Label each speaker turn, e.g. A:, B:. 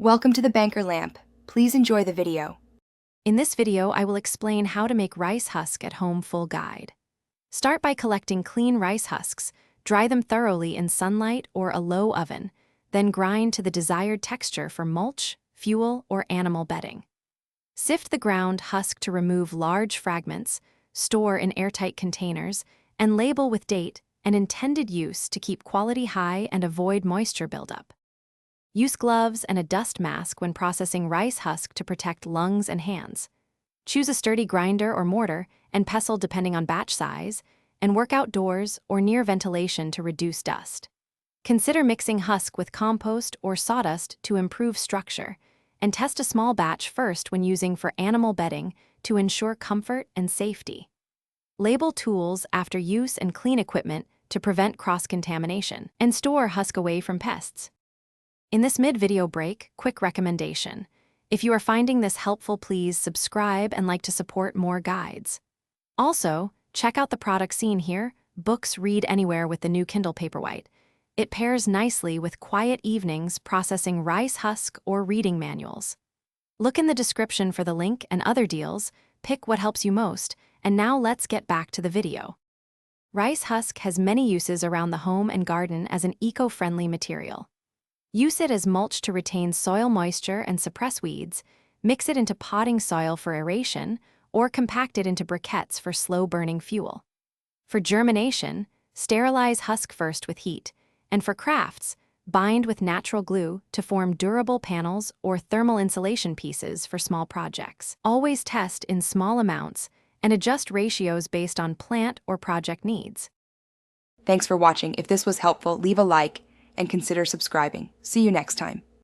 A: Welcome to the Banker Lamp. Please enjoy the video.
B: In this video, I will explain how to make rice husk at home full guide. Start by collecting clean rice husks, dry them thoroughly in sunlight or a low oven, then grind to the desired texture for mulch, fuel, or animal bedding. Sift the ground husk to remove large fragments, store in airtight containers, and label with date and intended use to keep quality high and avoid moisture buildup. Use gloves and a dust mask when processing rice husk to protect lungs and hands. Choose a sturdy grinder or mortar and pestle depending on batch size, and work outdoors or near ventilation to reduce dust. Consider mixing husk with compost or sawdust to improve structure, and test a small batch first when using for animal bedding to ensure comfort and safety. Label tools after use and clean equipment to prevent cross-contamination, and store husk away from pests. In this mid-video break, quick recommendation. If you are finding this helpful, please subscribe and like to support more guides. Also, check out the product seen here, Books Read Anywhere with the new Kindle Paperwhite. It pairs nicely with quiet evenings processing rice husk or reading manuals. Look in the description for the link and other deals, pick what helps you most, and now let's get back to the video. Rice husk has many uses around the home and garden as an eco-friendly material. Use it as mulch to retain soil moisture and suppress weeds, mix it into potting soil for aeration, or compact it into briquettes for slow-burning fuel. For germination, sterilize husk first with heat, and for crafts, bind with natural glue to form durable panels or thermal insulation pieces for small projects. Always test in small amounts and adjust ratios based on plant or project needs.
A: Thanks for watching. If this was helpful, leave a like and consider subscribing. See you next time.